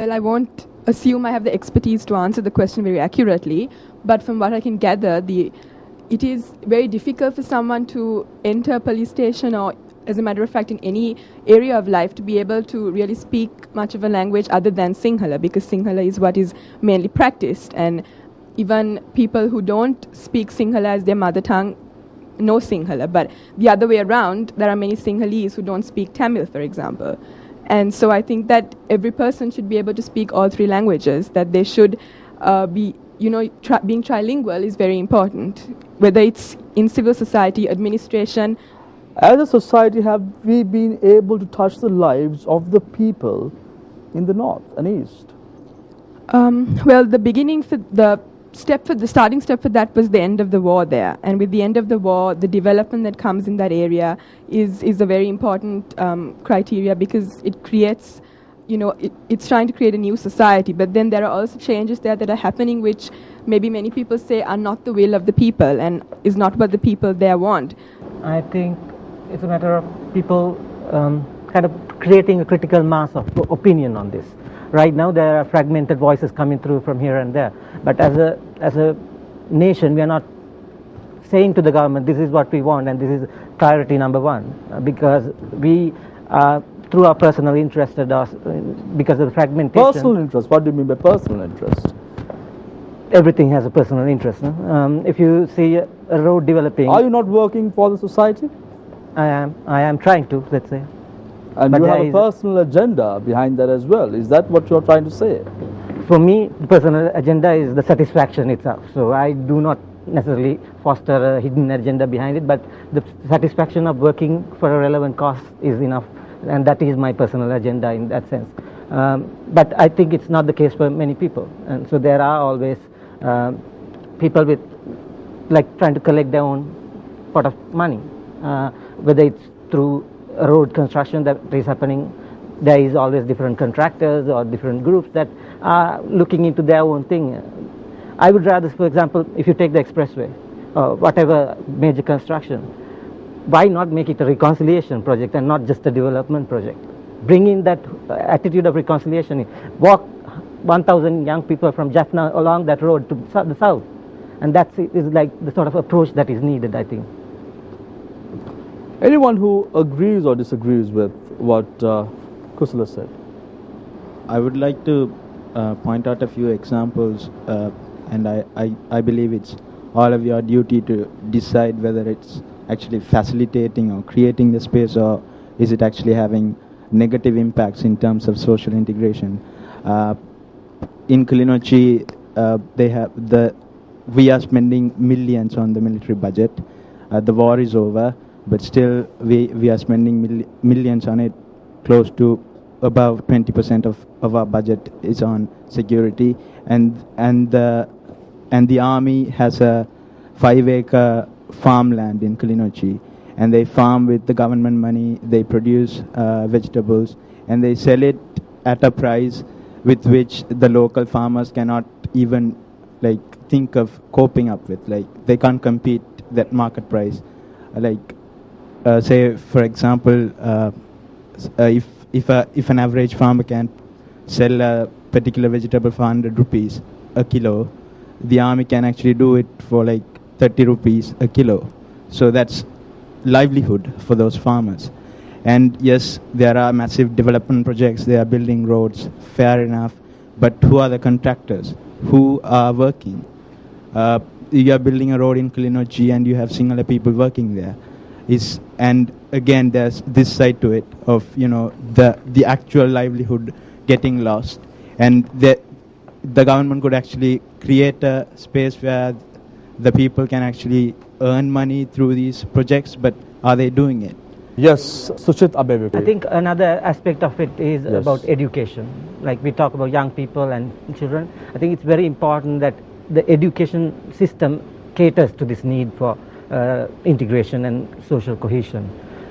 Well, I won't assume I have the expertise to answer the question very accurately, but from what I can gather, it is very difficult for someone to enter a police station or, as a matter of fact, in any area of life to be able to really speak much of a language other than Sinhala, because Sinhala is what is mainly practiced. And even people who don't speak Sinhala as their mother tongue know Sinhala. But the other way around, there are many Sinhalese who don't speak Tamil, for example. And so I think that every person should be able to speak all three languages, that they should be, being trilingual is very important, whether it's in civil society, administration. As a society, have we been able to touch the lives of the people in the north and east? Well, the starting step for that was the end of the war there. And with the end of the war, the development that comes in that area is a very important criteria, because it creates, it's trying to create a new society. But then there are also changes there that are happening which maybe many people say are not the will of the people and is not what the people there want. I think it's a matter of people kind of creating a critical mass of opinion on this. Right now there are fragmented voices coming through from here and there, but as a nation we are not saying to the government this is what we want and this is priority number one, because we through our personal interest because of the fragmentation. Personal interest? What do you mean by personal interest? Everything has a personal interest. No? If you see a road developing. Are you not working for the society? I am trying to, let's say. And but you have a personal agenda behind that as well. Is that what you're trying to say? For me, the personal agenda is the satisfaction itself. So I do not necessarily foster a hidden agenda behind it, but the satisfaction of working for a relevant cause is enough, and that is my personal agenda in that sense. But I think it's not the case for many people, and so there are always people with trying to collect their own pot of money, whether it's through road construction that is happening. There is always different contractors or different groups that are looking into their own thing. I would rather, for example, if you take the expressway or whatever major construction, why not make it a reconciliation project and not just a development project? Bring in that attitude of reconciliation. Walk 1,000 young people from Jaffna along that road to the south, and that is like the sort of approach that is needed, I think. Anyone who agrees or disagrees with what Kusala said? I would like to point out a few examples, and I believe it's all of your duty to decide whether it's actually facilitating or creating the space, or is it actually having negative impacts in terms of social integration. In Kilinochchi, we are spending millions on the military budget. The war is over, but still we are spending millions on it. Close to above 20% of our budget is on security, and the army has a 5-acre farmland in Kilinochchi, and they farm with the government money. They produce vegetables, and they sell it at a price with which the local farmers cannot even think of coping up with. They can't compete that market price. Say for example, if an average farmer can sell a particular vegetable for 100 rupees a kilo, the army can actually do it for 30 rupees a kilo. So that's livelihood for those farmers. And yes, there are massive development projects. They are building roads, fair enough. But who are the contractors? Who are working? You are building a road in Kilinochchi and you have Sinhala people working there. And again, there's this side to it of the actual livelihood getting lost, and the government could actually create a space where the people can actually earn money through these projects. But are they doing it? Yes, Suchit Abevike. I think another aspect of it is about education. Like we talk about young people and children, I think it's very important that the education system caters to this need for integration and social cohesion.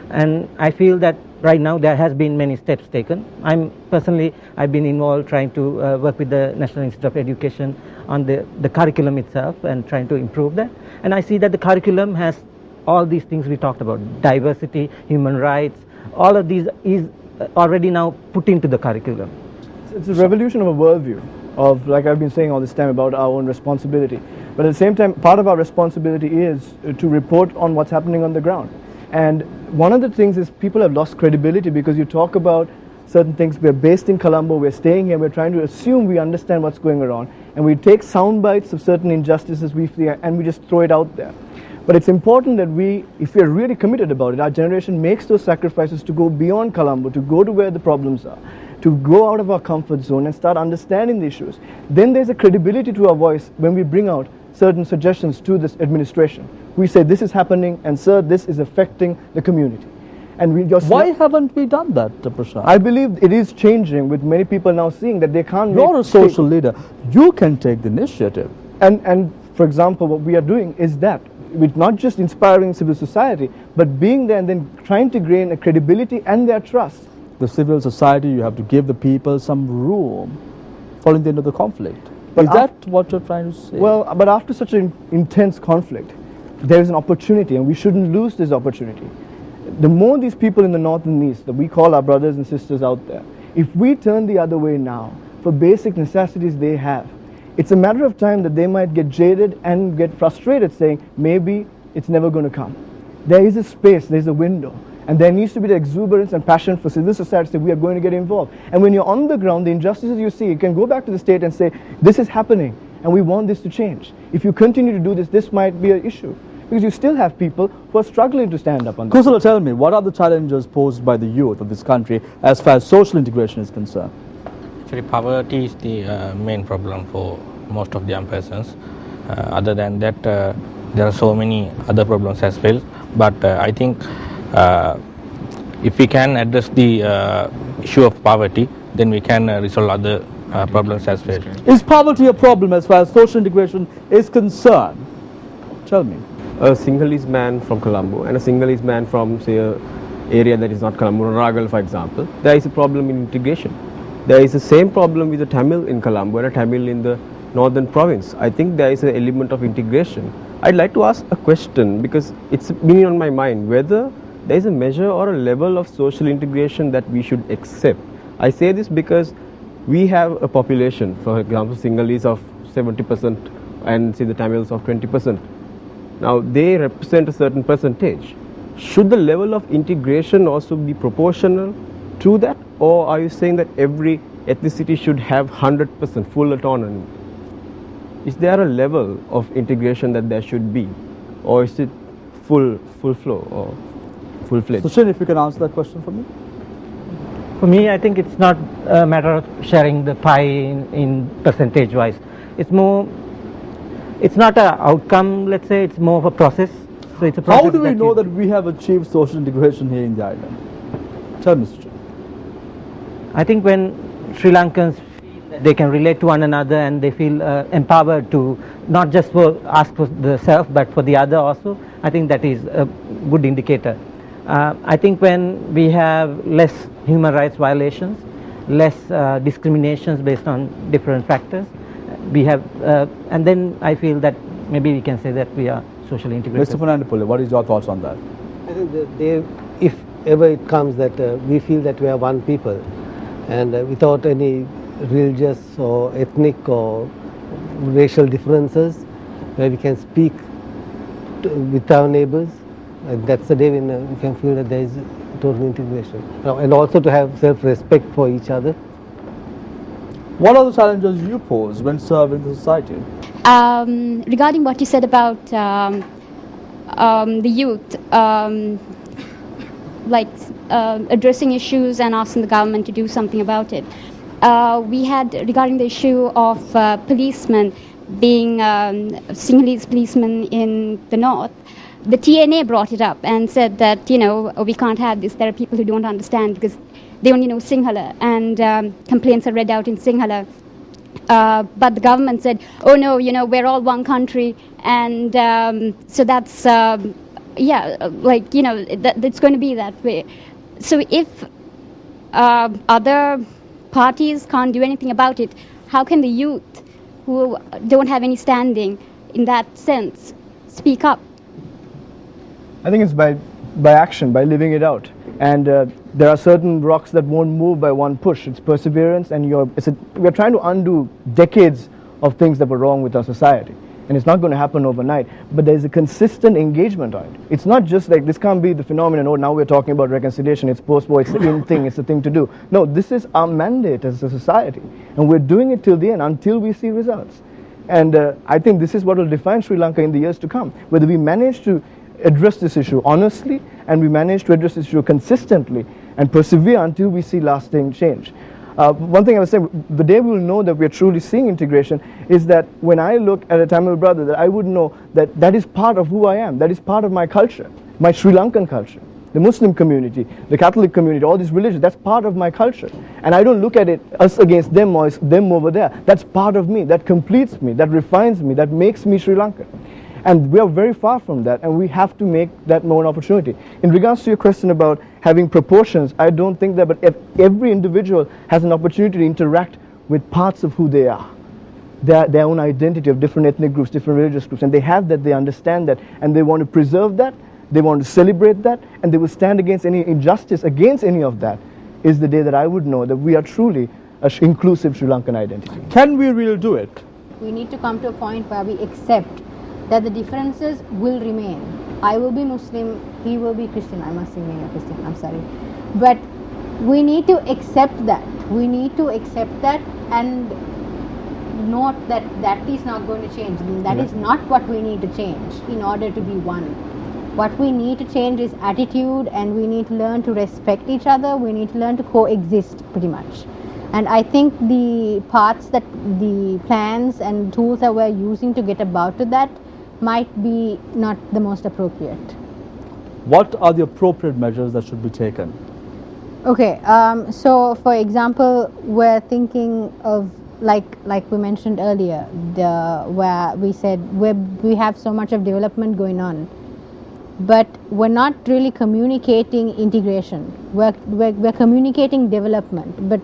And I feel that right now there has been many steps taken. I've been involved trying to work with the National Institute of Education on the curriculum itself and trying to improve that. And I see that the curriculum has all these things we talked about: diversity, human rights, all of these is already now put into the curriculum. it's a revolution of a worldview of, like I've been saying all this time, about our own responsibility. But at the same time, part of our responsibility is to report on what's happening on the ground. And one of the things is people have lost credibility because you talk about certain things. We're based in Colombo, we're staying here, we're trying to assume we understand what's going on, and we take sound bites of certain injustices we see and we just throw it out there. But it's important that we, if we're really committed about it, our generation makes those sacrifices to go beyond Colombo, to go to where the problems are, to go out of our comfort zone and start understanding the issues. Then there's a credibility to our voice when we bring out certain suggestions to this administration. We say this is happening, and sir, this is affecting the community. And we just Why haven't we done that, Prashant? I believe it is changing, with many people now seeing that they can't. You're a social leader. You can take the initiative. And for example, what we are doing is that, with not just inspiring civil society, but being there and then trying to gain a credibility and their trust. The civil society, you have to give the people some room following the end of the conflict. But is that what you're trying to say? Well, but after such an intense conflict, there is an opportunity, and we shouldn't lose this opportunity. The more these people in the north and east that we call our brothers and sisters out there, if we turn the other way now for basic necessities they have, it's a matter of time that they might get jaded and get frustrated, saying maybe it's never going to come. There is a space, there's a window, and there needs to be the exuberance and passion for civil society that we are going to get involved. And when you're on the ground, the injustices you see, you can go back to the state and say, this is happening and we want this to change. If you continue to do this, this might be an issue, because you still have people who are struggling to stand up on this. Kusala, tell me, what are the challenges posed by the youth of this country as far as social integration is concerned? Actually, poverty is the main problem for most of the young persons. Other than that, there are so many other problems as well. But I think if we can address the issue of poverty, then we can resolve other problems as well. Is poverty a problem as far as social integration is concerned? Tell me. A Sinhalese man from Colombo and a Sinhalese man from, say, a area that is not Colombo, Ragal, for example, there is a problem in integration. There is the same problem with a Tamil in Colombo and a Tamil in the northern province. I think there is an element of integration. I'd like to ask a question, because it's been on my mind, whether there is a measure or a level of social integration that we should accept. I say this because we have a population, for example, Sinhalese of 70% and say the Tamils of 20%. Now they represent a certain percentage. Should the level of integration also be proportional to that, or are you saying that every ethnicity should have 100% full autonomy? Is there a level of integration that there should be, or is it full flow or full-fledged? Sushin, if you can answer that question for me. For me, I think it's not a matter of sharing the pie in percentage-wise. It's more, it's not an outcome, let's say, it's more of a process. So it's a process. How do we know that we have achieved social integration here in the island? Tell me, Sushin. I think when Sri Lankans feel that they can relate to one another and they feel empowered to not just ask for the self but for the other also, I think that is a good indicator. I think when we have less human rights violations, less discriminations based on different factors, we have, and then I feel that maybe we can say that we are socially integrated. Mr. Fernandopoulos, what is your thoughts on that? I think that if ever it comes that we feel that we are one people, and without any religious or ethnic or racial differences, where we can speak with our neighbors, that's the day when we can feel that there is total integration. And also to have self-respect for each other. What are the challenges you pose when serving the society? Regarding what you said about the youth, addressing issues and asking the government to do something about it. We had, regarding the issue of policemen being Sinhalese policemen in the north, the TNA brought it up and said that, we can't have this. There are people who don't understand because they only know Sinhala, and complaints are read out in Sinhala. But the government said, oh no, we're all one country, and so that's, it's going to be that way. So if other parties can't do anything about it, how can the youth who don't have any standing in that sense speak up? I think it's by action, by living it out. And there are certain rocks that won't move by one push. It's perseverance, and we're trying to undo decades of things that were wrong with our society. And it's not going to happen overnight, but there's a consistent engagement on it. It's not just like, this can't be the phenomenon, oh, now we're talking about reconciliation, it's post-war, it's the in thing, it's the thing to do. No, this is our mandate as a society, and we're doing it till the end, until we see results. And I think this is what will define Sri Lanka in the years to come, whether we manage to address this issue honestly, and we manage to address this issue consistently, and persevere until we see lasting change. One thing I was saying, the day we will know that we are truly seeing integration is that when I look at a Tamil brother, that I would know that that is part of who I am, that is part of my culture, my Sri Lankan culture, the Muslim community, the Catholic community, all these religions, that's part of my culture. And I don't look at it us against them or them over there. That's part of me, that completes me, that refines me, that makes me Sri Lankan. And we are very far from that, and we have to make that more an opportunity. In regards to your question about having proportions, I don't think that, but if every individual has an opportunity to interact with parts of who they are, their own identity of different ethnic groups, different religious groups, and they have that, they understand that, and they want to preserve that, they want to celebrate that, and they will stand against any injustice against any of that, is the day that I would know that we are truly an inclusive Sri Lankan identity. Can we really do it? We need to come to a point where we accept that the differences will remain. I will be Muslim, he will be Christian. I'm assuming a Christian, I'm sorry. But we need to accept that. We need to accept that and note that that is not going to change. That is not what we need to change in order to be one. What we need to change is attitude, and we need to learn to respect each other. We need to learn to coexist pretty much. And I think the parts that the plans and tools that we're using to get about to that might be not the most appropriate. What are the appropriate measures that should be taken? Okay, so for example, we're thinking of like we mentioned earlier, where we said we have so much of development going on, but we're not really communicating integration. We're communicating development, but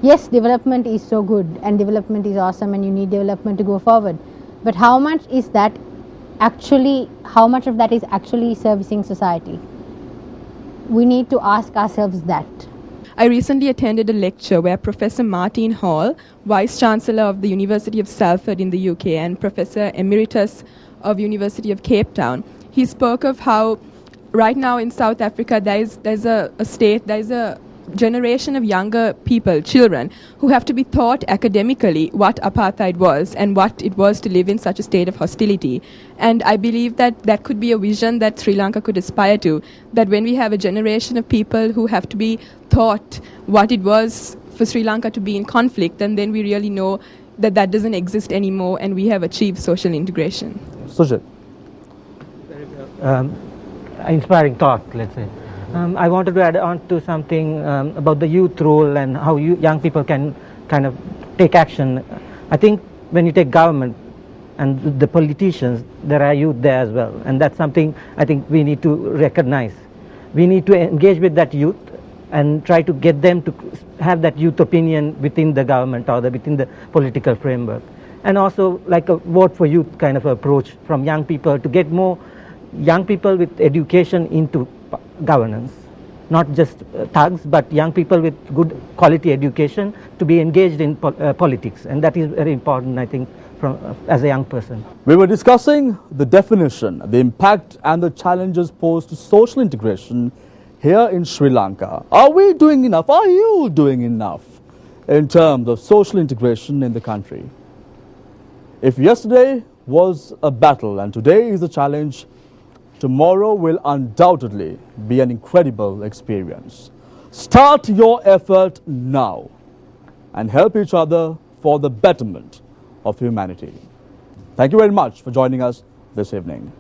yes, development is so good and development is awesome, and you need development to go forward. But how much of that is actually servicing society? We need to ask ourselves that. I recently attended a lecture where Professor Martin Hall, Vice Chancellor of the University of Salford in the UK and Professor Emeritus of University of Cape Town, he spoke of how right now in South Africa there's a generation of younger people, children, who have to be taught academically what apartheid was and what it was to live in such a state of hostility. And I believe that that could be a vision that Sri Lanka could aspire to, that when we have a generation of people who have to be taught what it was for Sri Lanka to be in conflict, and then we really know that that doesn't exist anymore and we have achieved social integration. Sujit. Inspiring thought, let's say. I wanted to add on to something about the youth role and how young people can kind of take action. I think when you take government and the politicians, there are youth there as well, and that's something I think we need to recognize. We need to engage with that youth and try to get them to have that youth opinion within the government or within the political framework. And also like a vote for youth kind of approach from young people to get more young people with education into governance, not just thugs, but young people with good quality education to be engaged in politics, and that is very important, I think, as a young person. We were discussing the definition, the impact and the challenges posed to social integration here in Sri Lanka. Are we doing enough? Are you doing enough in terms of social integration in the country? If yesterday was a battle and today is a challenge, tomorrow will undoubtedly be an incredible experience. Start your effort now and help each other for the betterment of humanity. Thank you very much for joining us this evening.